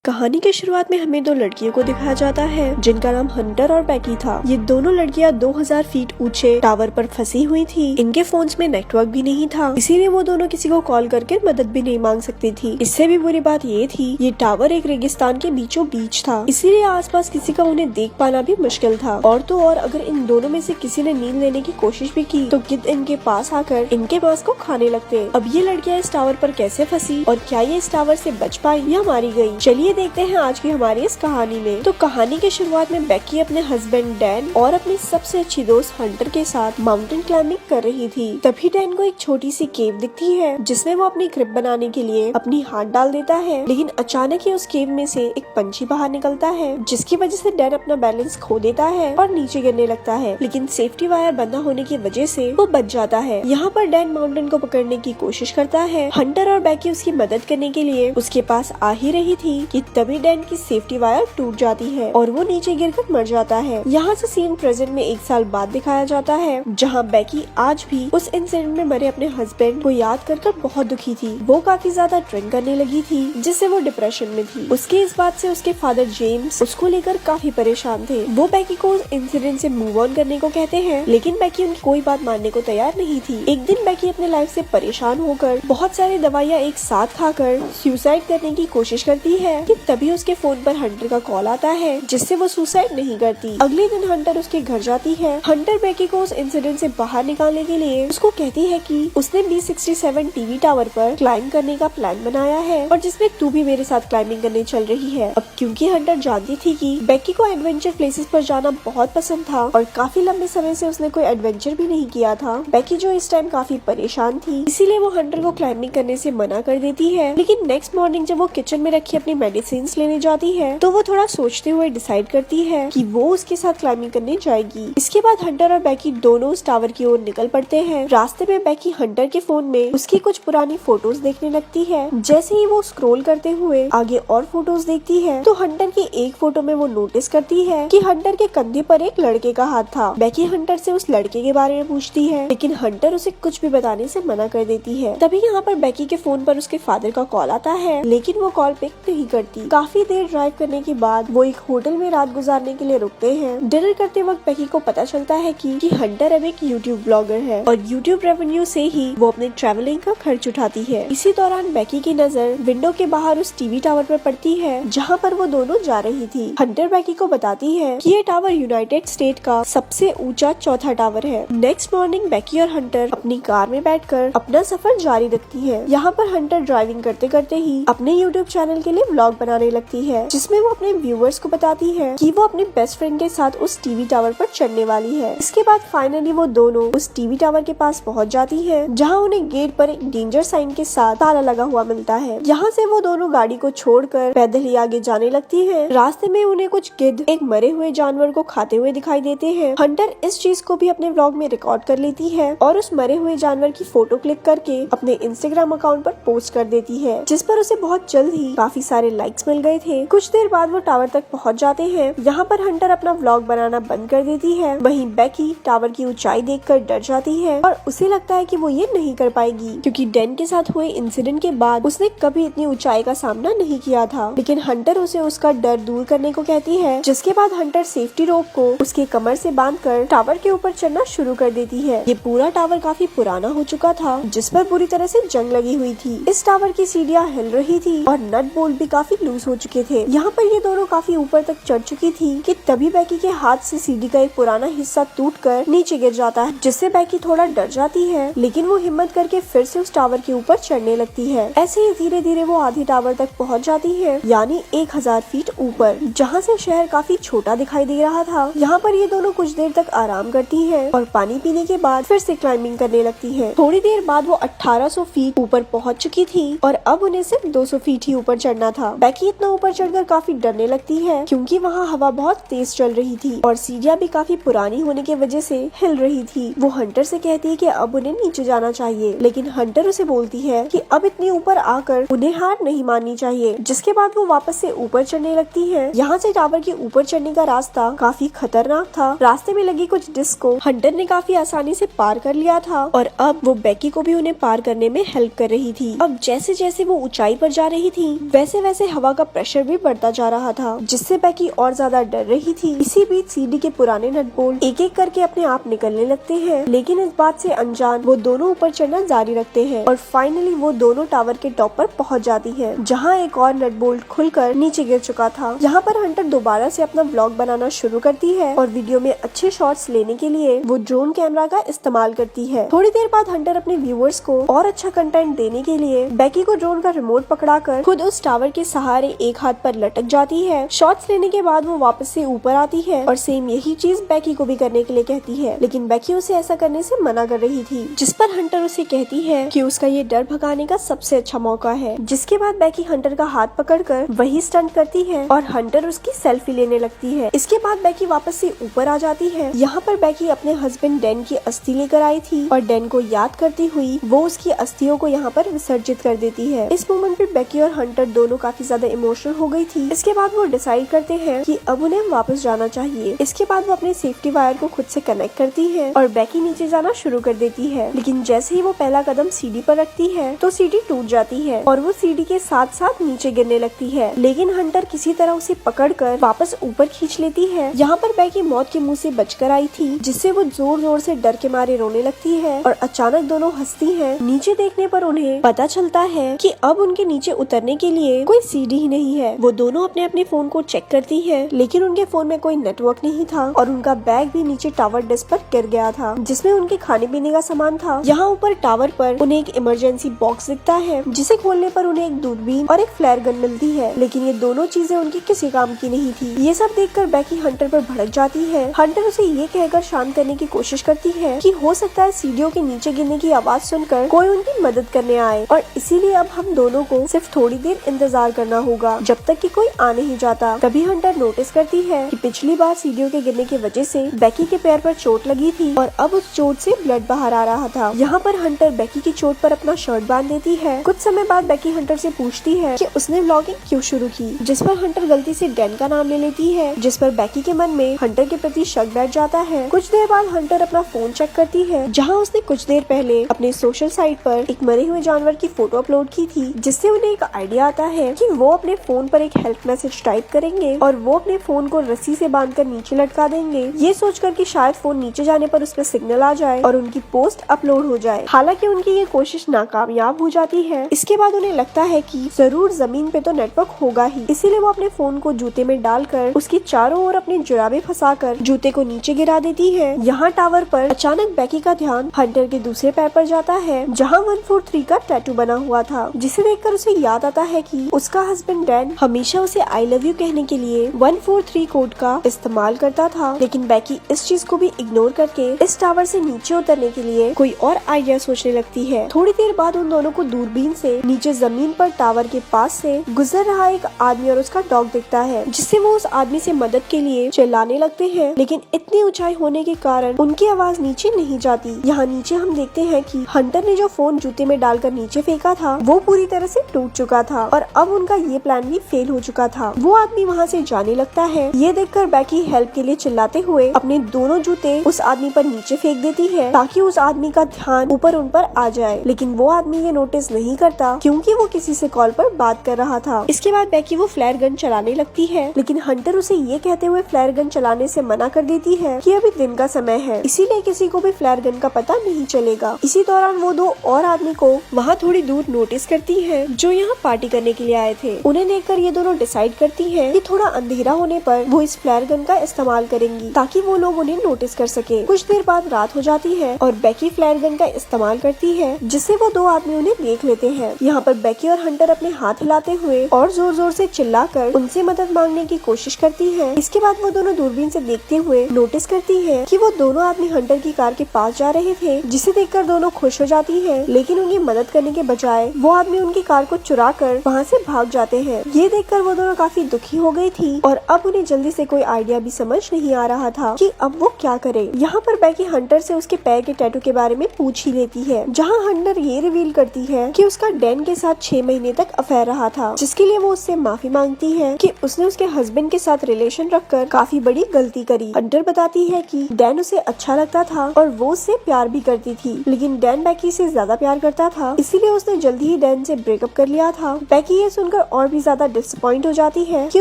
कहानी की शुरुआत में हमें दो लड़कियों को दिखाया जाता है जिनका नाम हंटर और बैकी था। ये दोनों लड़कियां 2000 फीट ऊंचे टावर पर फंसी हुई थी। इनके फोन्स में नेटवर्क भी नहीं था, इसीलिए वो दोनों किसी को कॉल करके मदद भी नहीं मांग सकती थी। इससे भी बुरी बात ये थी, ये टावर एक रेगिस्तान के बीचों बीच था, इसीलिए आसपास किसी का उन्हें देख पाना भी मुश्किल था। और तो और अगर इन दोनों में से किसी ने नींद लेने की कोशिश भी की तो गिद्ध इनके पास आकर इनके मांस को खाने लगते। अब ये लड़कियां इस टावर पर कैसे फंसी और क्या ये इस टावर से बच पाई या मारी गई, चलिए देखते हैं आज की हमारी इस कहानी में। तो कहानी के शुरुआत में बैकी अपने हस्बैंड डैन और अपनी सबसे अच्छी दोस्त हंटर के साथ माउंटेन क्लाइंबिंग कर रही थी। तभी डैन को एक छोटी सी केव दिखती है जिसमें वो अपनी क्रिप बनाने के लिए अपनी हाथ डाल देता है, लेकिन अचानक ही उस केव में से एक पंछी बाहर निकलता है जिसकी वजह से डैन अपना बैलेंस खो देता है और नीचे गिरने लगता है, लेकिन सेफ्टी वायर बंधा होने की वजह से वो बच जाता है। यहाँ पर डैन माउंटेन को पकड़ने की कोशिश करता है। हंटर और बैकी उसकी मदद करने के लिए उसके पास आ ही रही थी कि तभी डैन की सेफ्टी वायर टूट जाती है और वो नीचे गिरकर मर जाता है। यहाँ से सीन प्रेजेंट में 1 साल बाद दिखाया जाता है, जहाँ बैकी आज भी उस इंसिडेंट में मरे अपने हस्बैंड को याद कर बहुत दुखी थी। वो काफी ज्यादा ड्रिंक करने लगी थी जिससे वो डिप्रेशन में थी। उसके इस बात से उसके फादर जेम्स उसको लेकर काफी परेशान थे। वो बैकी को उस इंसिडेंट से मूव ऑन करने को कहते हैं, लेकिन बैकी उनकी कोई बात मानने को तैयार नहीं थी। एक दिन बैकी अपने लाइफ से परेशान होकर बहुत सारी दवाइयाँ एक साथ खाकर सुसाइड करने की कोशिश करती है कि तभी उसके फोन पर हंटर का कॉल आता है जिससे वो सुसाइड नहीं करती। अगले दिन हंटर उसके घर जाती है। हंटर बैकी को उस इंसिडेंट से बाहर निकालने के लिए उसको कहती है कि उसने B67 टीवी टावर पर क्लाइंब करने का प्लान बनाया है और जिसमें तू भी मेरे साथ क्लाइंबिंग करने चल रही है। अब क्योंकि हंटर जानती थी कि बैकी को एडवेंचर प्लेसेस पर जाना बहुत पसंद था और काफी लंबे समय से उसने कोई एडवेंचर भी नहीं किया था, बैकी जो इस टाइम काफी परेशान थी, इसीलिए वो हंटर को क्लाइंबिंग करने से मना कर देती है। लेकिन नेक्स्ट मॉर्निंग जब वो किचन में रखी अपनी मेडिसिन लेने जाती है तो वो थोड़ा सोचते हुए डिसाइड करती है कि वो उसके साथ क्लाइंबिंग करने जाएगी। इसके बाद हंटर और बैकी दोनों उस टावर की ओर निकल पड़ते हैं। रास्ते में बैकी हंटर के फोन में उसकी कुछ पुरानी फोटोज देखने लगती है। जैसे ही वो स्क्रॉल करते हुए आगे और फोटोज देखती है तो हंटर की एक फोटो में वो नोटिस करती है कि हंटर के कंधे पर एक लड़के का हाथ था। बैकी हंटर से उस लड़के के बारे में पूछती है, लेकिन हंटर उसे कुछ भी बताने से मना कर देती है। तभी यहाँ पर बैकी के फोन पर उसके फादर का कॉल आता है, लेकिन वो कॉल पिक नहीं करती। काफी देर ड्राइव करने के बाद वो एक होटल में रात गुजारने के लिए रुकते हैं। डिनर करते वक्त बैकी को पता चलता है कि हंटर अब एक यूट्यूब ब्लॉगर है और यूट्यूब रेवेन्यू से ही वो अपने ट्रैवलिंग का खर्च उठाती है। इसी दौरान बैकी की नजर विंडो के बाहर उस टीवी टावर पर पड़ती है जहाँ पर वो दोनों जा रही थी। हंटर बैकी को बताती है कि ये टावर यूनाइटेड स्टेट का सबसे ऊंचा चौथा टावर है। नेक्स्ट मॉर्निंग बैकी और हंटर अपनी कार में बैठकर अपना सफर जारी रखती है। यहाँ पर हंटर ड्राइविंग करते करते ही अपने यूट्यूब चैनल के लिए व्लॉग बनाने लगती है, जिसमें वो अपने व्यूअर्स को बताती है कि वो अपनी बेस्ट फ्रेंड के साथ उस टीवी टावर पर चढ़ने वाली है। इसके बाद फाइनली वो दोनों उस टीवी टावर के पास पहुंच जाती है, जहां उन्हें गेट पर एक डेंजर साइन के साथ ताला लगा हुआ मिलता है। यहाँ से वो दोनों गाड़ी को छोड़कर पैदल ही आगे जाने लगती है। रास्ते में उन्हें कुछ गिद्ध एक मरे हुए जानवर को खाते हुए दिखाई देते हैं। हंटर इस चीज को भी अपने व्लॉग में रिकॉर्ड कर लेती है और उस मरे हुए जानवर की फोटो क्लिक करके अपने इंस्टाग्राम अकाउंट पर पोस्ट कर देती है, जिस पर उसे बहुत जल्द ही काफी सारे लाइक्स मिल गए थे। कुछ देर बाद वो टावर तक पहुंच जाते हैं। यहाँ पर हंटर अपना व्लॉग बनाना बंद कर देती है। वहीं बैकी टावर की ऊंचाई देखकर डर जाती है और उसे लगता है कि वो ये नहीं कर पाएगी, क्योंकि डैन के साथ हुए इंसिडेंट के बाद उसने कभी इतनी ऊंचाई का सामना नहीं किया था। लेकिन हंटर उसे उसका डर दूर करने को कहती है, जिसके बाद हंटर सेफ्टी रोप को उसके कमर से बांधकर टावर के ऊपर चढ़ना शुरू कर देती है। ये पूरा टावर काफी पुराना हो चुका था, जिस पर बुरी तरह से जंग लगी हुई थी। इस टावर की सीढ़ियाँ हिल रही थी और नट बोल्ट भी काफी लूज हो चुके थे। यहाँ पर ये दोनों काफी ऊपर तक चढ़ चुकी थी कि तभी बैकी के हाथ से सीढ़ी का एक पुराना हिस्सा टूटकर नीचे गिर जाता है, जिससे बैकी थोड़ा डर जाती है, लेकिन वो हिम्मत करके फिर से उस टावर के ऊपर चढ़ने लगती है। ऐसे ही धीरे धीरे वो आधी टावर तक पहुंच जाती है, यानी 1000 फीट ऊपर, जहाँ से शहर काफी छोटा दिखाई दे रहा था। यहाँ पर ये दोनों कुछ देर तक आराम करती है और पानी पीने के बाद फिर से क्लाइंबिंग करने लगती है। थोड़ी देर बाद वो 1800 फीट ऊपर पहुँच चुकी थी और अब उन्हें सिर्फ 200 फीट ही ऊपर चढ़ना था। बैकी इतना ऊपर चढ़कर काफी डरने लगती है, क्योंकि वहाँ हवा बहुत तेज चल रही थी और सीढ़ियाँ भी काफी पुरानी होने की वजह से हिल रही थी। वो हंटर से कहती है कि अब उन्हें नीचे जाना चाहिए, लेकिन हंटर उसे बोलती है कि अब इतनी ऊपर आकर उन्हें हार नहीं माननी चाहिए। जिसके बाद वो वापस से ऊपर चढ़ने लगती है। यहाँ से टावर के ऊपर चढ़ने का रास्ता काफी खतरनाक था। रास्ते में लगी कुछ डिस्क को हंटर ने काफी आसानी से पार कर लिया था और अब वो बैकी को भी उन्हें पार करने में हेल्प कर रही थी। अब जैसे जैसे वो ऊंचाई पर जा रही थी, वैसे वैसे हवा का प्रेशर भी बढ़ता जा रहा था, जिससे बैकी और ज्यादा डर रही थी। इसी बीच सीडी के पुराने नट बोल्ट एक एक करके अपने आप निकलने लगते हैं, लेकिन इस बात से अनजान वो दोनों ऊपर चढ़ना जारी रखते हैं और फाइनली वो दोनों टावर के टॉप पर पहुंच जाती है, जहां एक और नट बोल्ट खुलकर नीचे गिर चुका था। यहाँ पर हंटर दोबारा से अपना व्लॉग बनाना शुरू करती है और वीडियो में अच्छे शॉट्स लेने के लिए वो ड्रोन कैमरा का इस्तेमाल करती है। थोड़ी देर बाद हंटर अपने व्यूअर्स को और अच्छा कंटेंट देने के लिए बैकी को ड्रोन का रिमोट पकड़ाकर खुद उस टावर के सहारे एक हाथ पर लटक जाती है। शॉट्स लेने के बाद वो वापस से ऊपर आती है और सेम यही चीज बैकी को भी करने के लिए कहती है, लेकिन बैकी उसे ऐसा करने से मना कर रही थी, जिस पर हंटर उसे कहती है कि उसका ये डर भगाने का सबसे अच्छा मौका है। जिसके बाद बैकी हंटर का हाथ पकड़कर वही स्टंट करती है और हंटर उसकी सेल्फी लेने लगती है। इसके बाद बैकी वापस से ऊपर आ जाती है। यहाँ पर बैकी अपने हस्बैंड डैन की अस्थि लेकर आई थी और डैन को याद करती हुई वो उसकी अस्थियों को यहाँ पर विसर्जित कर देती है। इस मोमेंट पे बैकी और हंटर दोनों काफी ज्यादा इमोशनल हो गई थी। इसके बाद वो डिसाइड करते हैं कि अब उन्हें वापस जाना चाहिए। इसके बाद वो अपने सेफ्टी वायर को खुद से कनेक्ट करती है और बैकी नीचे जाना शुरू कर देती है, लेकिन जैसे ही वो पहला कदम सीढ़ी पर रखती है तो सीढ़ी टूट जाती है और वो सीढ़ी के साथ साथ नीचे गिरने लगती है, लेकिन हंटर किसी तरह उसे पकड़कर वापस ऊपर खींच लेती है। यहाँ पर बैकी मौत के मुंह से बचकर आई थी, जिससे वो जोर जोर से डर के मारे रोने लगती है और अचानक दोनों हंसती हैं। नीचे देखने पर उन्हें पता चलता है कि अब उनके नीचे उतरने के लिए कोई सीढ़ी ही नहीं है। वो दोनों अपने अपने फोन को चेक करती है, लेकिन उनके फोन में कोई नेटवर्क नहीं था और उनका बैग भी नीचे टावर डेस्क पर गिर गया था, जिसमें उनके खाने पीने का सामान था। यहाँ ऊपर टावर पर उन्हें एक इमरजेंसी बॉक्स दिखता है, जिसे खोलने पर उन्हें एक दूरबीन और एक फ्लेयर गन मिलती है, लेकिन ये दोनों चीजें उनकी किसी काम की नहीं थी। ये सब देखकर बैकी हंटर पर भड़क जाती है। हंटर उसे ये कहकर शांत करने की कोशिश करती है कि हो सकता है सीढ़ियों के नीचे गिरने की आवाज सुनकर कोई उनकी मदद करने आए और इसीलिए अब हम दोनों को सिर्फ थोड़ी देर इंतजार करना होगा जब तक कि कोई आ नहीं जाता। तभी हंटर नोटिस करती है कि पिछली बार सीढ़ियों के गिरने की वजह से बैकी के पैर पर चोट लगी थी और अब उस चोट से ब्लड बाहर आ रहा था। यहाँ पर हंटर बैकी की चोट पर अपना शर्ट बांध देती है। कुछ समय बाद बैकी हंटर से पूछती है कि उसने व्लॉगिंग क्यों शुरू की, जिस पर हंटर गलती से डैन का नाम ले लेती है, जिस पर बैकी के मन में हंटर के प्रति शक बैठ जाता है। कुछ देर बाद हंटर अपना फोन चेक करती है, जहाँ उसने कुछ देर पहले अपने सोशल साइट पर एक मरे हुए जानवर की फोटो अपलोड की थी, जिससे उन्हें एक आइडिया आता है कि वो अपने फोन पर एक हेल्प मैसेज टाइप करेंगे और वो अपने फोन को रस्सी से बांधकर नीचे लटका देंगे, ये सोचकर कि शायद फोन नीचे जाने पर उसमें सिग्नल आ जाए और उनकी पोस्ट अपलोड हो जाए। हालांकि उनकी ये कोशिश नाकामयाब हो जाती है। इसके बाद उन्हें लगता है कि जरूर जमीन पे तो नेटवर्क होगा ही, इसीलिए वो अपने फोन को जूते में डालकर उसकी चारों ओर अपने जुराबे फंसाकर जूते को नीचे गिरा देती है। यहाँ टावर पर अचानक बैकी का ध्यान हंटर के दूसरे पैर पर जाता है, जहाँ 143 का टैटू बना हुआ था, जिसे देखकर उसे याद आता है कि उसका हस्बैंड डैन हमेशा उसे आई लव यू कहने के लिए 143 कोड का इस्तेमाल करता था। लेकिन बैकी इस चीज को भी इग्नोर करके इस टावर से नीचे उतरने के लिए कोई और आइडिया सोचने लगती है। थोड़ी देर बाद उन दोनों को दूरबीन से नीचे जमीन पर टावर के पास से गुजर रहा एक आदमी और उसका डॉग दिखता है, जिससे वो उस आदमी से मदद के लिए चिल्लाने लगते हैं, लेकिन इतनी ऊंचाई होने के कारण उनकी आवाज नीचे नहीं जाती। यहाँ नीचे हम देखते हैं कि हंटर ने जो फोन जूते में डालकर नीचे फेंका था वो पूरी तरह से टूट चुका था और अब उनका ये प्लान भी फेल हो चुका था। वो आदमी वहाँ से जाने लगता है। ये देखकर बैकी हेल्प के लिए चिल्लाते हुए अपने दोनों जूते उस आदमी पर नीचे फेंक देती है ताकि उस आदमी का ध्यान ऊपर उन पर आ जाए, लेकिन वो आदमी ये नोटिस नहीं करता क्योंकि वो किसी से कॉल पर बात कर रहा था। इसके बाद बैकी वो फ्लेयर गन चलाने लगती है, लेकिन हंटर उसे ये कहते हुए फ्लेयर गन चलाने से मना कर देती है कि अभी दिन का समय है, इसीलिए किसी को भी फ्लेयर गन का पता नहीं चलेगा। इसी दौरान वो दो और आदमी को वहाँ थोड़ी दूर नोटिस करती है जो यहाँ पार्टी करने के लिए आए थे। उन्हें देखकर ये दोनों डिसाइड करती है कि थोड़ा अंधेरा होने पर वो इस फ्लेयर गन का इस्तेमाल करेंगी ताकि वो लोग उन्हें नोटिस कर सके। कुछ देर बाद रात हो जाती है और बैकी फ्लेयर गन का इस्तेमाल करती है, जिससे वो दो आदमी उन्हें देख लेते हैं। यहाँ पर बैकी और हंटर अपने हाथ हिलाते हुए और जोर जोर से चिल्लाकर उनसे मदद मांगने की कोशिश करती है। इसके बाद वो दोनों दूरबीन से देखते हुए नोटिस करती है कि वो दोनों आदमी हंटर की कार के पास जा रहे थे, जिसे देखकर दोनों खुश हो जाती है, लेकिन उनकी मदद करने के बजाय वो आदमी उनकी कार को चुरा कर वहाँ से भाग जाते हैं। ये देखकर वो दोनों काफी दुखी हो गई थी और अब उन्हें जल्दी से कोई आइडिया भी समझ नहीं आ रहा था कि अब वो क्या करे। यहाँ पर बैकी हंटर से उसके पैर के टैटू के बारे में पूछ ही लेती है, जहाँ हंटर ये रिवील करती है कि उसका डैन के साथ 6 महीने तक अफेयर रहा था, जिसके लिए वो उससे माफी मांगती है कि उसने उसके हस्बैंड के साथ रिलेशन रखकर काफी बड़ी गलती करी। हंटर बताती है कि डैन उसे अच्छा लगता था और वो उससे प्यार भी करती थी, लेकिन डैन बैकी से ज्यादा प्यार करता था, इसीलिए उसने जल्दी ही डैन से ब्रेकअप कर लिया था। बैकी ये सुनकर और भी ज्यादा डिसअपॉइंट हो जाती है कि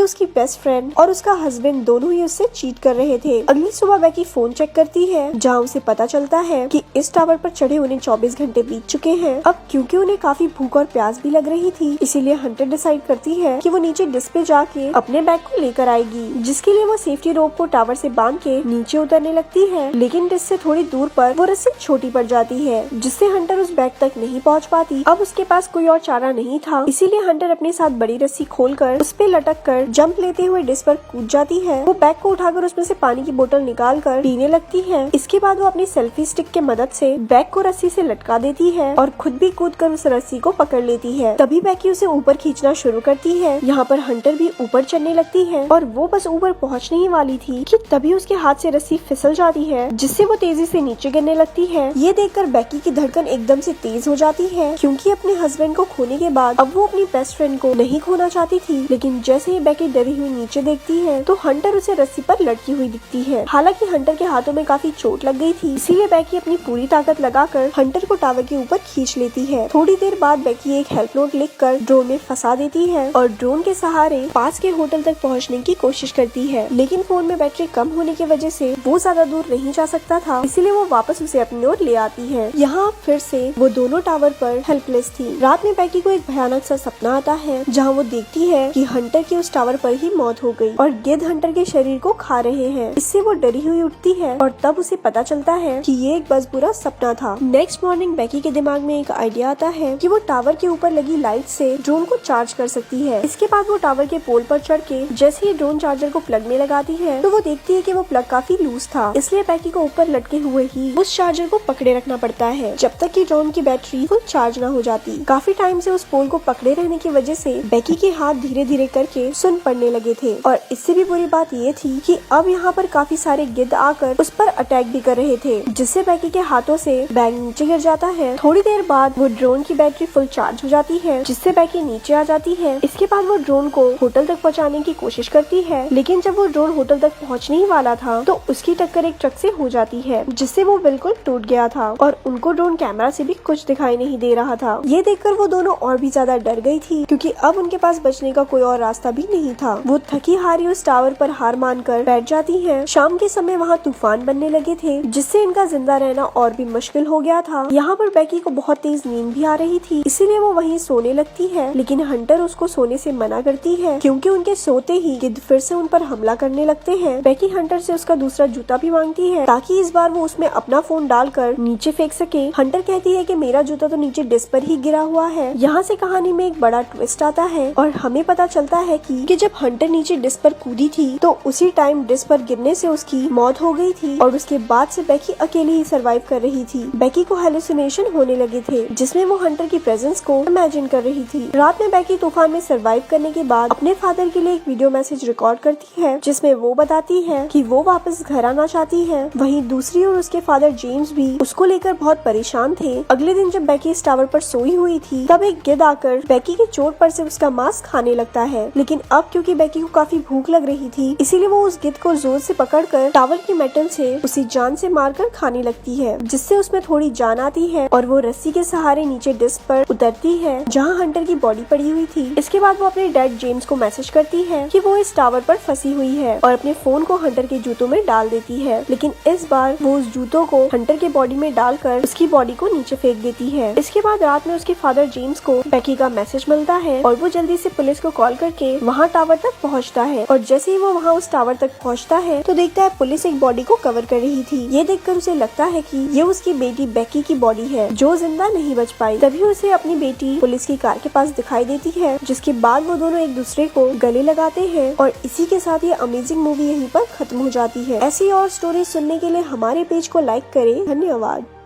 उसकी बेस्ट फ्रेंड और उसका हस्बैंड दोनों ही उससे चीट कर रहे थे। अगली सुबह बेकी फोन चेक करती है जहाँ उसे पता चलता है कि इस टावर पर चढ़े उन्हें 24 घंटे बीत चुके हैं। अब क्योंकि उन्हें काफी भूख और प्यास भी लग रही थी, इसीलिए हंटर डिसाइड करती है कि वो नीचे डिस्क पे जाके अपने बैग को लेकर आएगी, जिसके लिए वो सेफ्टी रोप को टावर से बांध के नीचे उतरने लगती है। लेकिन डिस्क से थोड़ी दूर पर वो रस्सी छोटी पड़ जाती है, जिससे हंटर उस बैग तक नहीं पहुंच पाती। अब उसके पास कोई और चारा नहीं था, इसीलिए हंटर अपने साथ बड़ी रस्सी खोलकर उस पे लटक कर जंप लेते हुए डिस्क पर कूद जाती है। वो बैग को उठाकर उसमें से पानी की बोतल निकाल कर पीने लगती है। इसके बाद वो अपनी सेल्फी स्टिक के मदद से बैग को रस्सी से लटका देती है और खुद भी कूदकर उस रस्सी को पकड़ लेती है। तभी बेकी उसे ऊपर खींचना शुरू करती है। यहाँ पर हंटर भी ऊपर चढ़ने लगती है और वो बस ऊपर पहुँचने ही वाली थी कि तभी उसके हाथ से रस्सी फिसल जाती है, जिससे वो तेजी से नीचे गिरने लगती है। ये देखकर बेकी की धड़कन एकदम से तेज हो जाती है, क्योंकि अपने हस्बैंड को खोने के बाद अब वो अपनी बेस्ट फ्रेंड को नहीं खोना चाहती थी। लेकिन जैसे ही बेकी डरी हुई नीचे देखती है तो हंटर उसे रस्सी पर लटकी हुई दिखती है। हालांकि हंटर के हाथों में काफी चोट लग गई थी, इसीलिए बेकी अपनी पूरी ताकत लगाकर हंटर को टावर के ऊपर खींच लेती है। थोड़ी देर बाद बेकी एक हेल्प नोट लिखकर ड्रोन में फंसा देती है और ड्रोन के सहारे पास के होटल तक पहुंचने की कोशिश करती है। लेकिन फोन में बैटरी कम होने की वजह से वो ज्यादा दूर नहीं जा सकता था, इसीलिए वो वापस उसे अपनी ओर ले आती है। यहाँ फिर से वो दोनों टावर पर हेल्पलेस थी। रात में बेकी को एक भयानक सा सपना आता है, जहाँ वो देखती है कि हंटर की उस टावर पर ही मौत हो गई और गिद्ध हंटर के शरीर को खा रहे हैं। इससे वो डरी हुई उठती है और तब उसे पता चलता है कि ये एक बस बुरा सपना था। नेक्स्ट मॉर्निंग बेकी के दिमाग में एक आइडिया आता है कि वो टावर के ऊपर लगी लाइट से ड्रोन को चार्ज कर सकती है। इसके बाद वो टावर के पोल पर चढ़ के जैसे ही ड्रोन चार्जर को प्लग में लगाती है तो वो देखती है कि वो प्लग काफी लूज था, इसलिए बेकी को ऊपर लटके हुए ही उस चार्जर को पकड़े रखना पड़ता है जब तक कि ड्रोन की बैटरी फुल चार्ज ना हो जाती। काफी टाइम से उस पोल को पकड़े रहने की वजह से बेकी के हाथ धीरे धीरे करके सुन पड़ने लगे थे और इससे भी बुरी बात ये थी कि अब यहाँ पर काफी सारे गिद्ध आकर उस पर अटैक भी कर रहे थे, जिससे बेकी के हाथों से बैग नीचे गिर जाता है। थोड़ी देर बाद वो ड्रोन की बैटरी फुल चार्ज हो जाती है, जिससे बेकी नीचे आ जाती है। इसके बाद वो ड्रोन को होटल तक पहुँचाने की कोशिश करती है, लेकिन जब वो ड्रोन होटल तक पहुँचने ही वाला था तो उसकी टक्कर एक ट्रक से हो जाती है, जिससे वो बिल्कुल टूट गया था और उनको ड्रोन कैमरा से भी कुछ दिखाई नहीं दे रहा था। ये देखकर वो दोनों और भी ज्यादा डर गई थी, क्योंकि अब उनके पास बचने का कोई और रास्ता भी नहीं था। वो थकी हारी उस टावर पर हार मानकर बैठ जाती हैं। शाम के समय वहाँ तूफान बनने लगे थे, जिससे इनका जिंदा रहना और भी मुश्किल हो गया था। यहाँ पर बेकी को बहुत तेज नींद भी आ रही थी, इसीलिए वो वहीं सोने लगती है, लेकिन हंटर उसको सोने से मना करती है, क्योंकि उनके सोते ही गिद्ध फिर से उन पर हमला करने लगते हैं। बेकी हंटर से उसका दूसरा जूता भी मांगती है, ताकि इस बार वो उसमें अपना फोन डालकर नीचे फेंक सके। हंटर कहती है कि मेरा जूता तो नीचे डिस्क पर ही गिरा हुआ है। यहाँ से कहानी में एक बड़ा ट्विस्ट आता है और हमें पता चलता है कि जब हंटर नीचे डिस्क पर कूदी थी तो उसी टाइम डिस्क पर गिरने से उसकी मौत हो गई थी और उसके बाद से बेकी अकेली ही सरवाइव कर रही थी। बेकी को हेलुसिनेशन होने लगे थे, जिसमें वो हंटर की प्रेजेंस को इमेजिन कर रही थी। रात में बेकी तूफान में सरवाइव करने के बाद अपने फादर के लिए एक वीडियो मैसेज रिकॉर्ड करती है, जिसमें वो बताती है कि वो वापस घर आना चाहती है। वहीं दूसरी ओर उसके फादर जेम्स भी उसको लेकर बहुत परेशान थे। अगले दिन जब बेकी इस टावर पर सोई हुई थी तब एक गिद्ध आकर बेकी की चोट पर से उसका मांस खाने लगता है, लेकिन अब क्योंकि बेकी को काफी भूख लग रही थी, इसीलिए वो उस गिद्ध को जोर से पकड़कर टावर की मेटल से उसी जान से मारकर खाने लगती है, जिससे उसमें थोड़ी जान आती है और वो रस्सी के सहारे नीचे डिस्क पर उतरती है, जहाँ हंटर की बॉडी पड़ी हुई थी। इसके बाद वो अपने डैड जेम्स को मैसेज करती है कि वो इस टावर पर फंसी हुई है और अपने फोन को हंटर के जूतों में डाल देती है, लेकिन इस बार वो उस जूतों को हंटर के बॉडी में डालकर उसकी बॉडी को नीचे फेंक देती है। इसके बाद रात में उसके फादर जेम्स को बेकी का मैसेज मिलता है और वो जल्दी से पुलिस को कॉल करके वहाँ टावर तक पहुँचता है और जैसे ही वो वहाँ उस टावर तक पहुँचता है तो देखता है पुलिस एक बॉडी को कवर कर रही थी। ये देखकर उसे लगता है कि ये उसकी बेटी बेकी की बॉडी है जो जिंदा नहीं बच पाई। तभी उसे अपनी बेटी पुलिस की कार के पास दिखाई देती है, जिसके बाद वो दोनों एक दूसरे को गले लगाते हैं और इसी के साथ ये अमेजिंग मूवी यहीं पर खत्म हो जाती है। ऐसी और स्टोरी सुनने के लिए हमारे पेज को लाइक करें। धन्यवाद।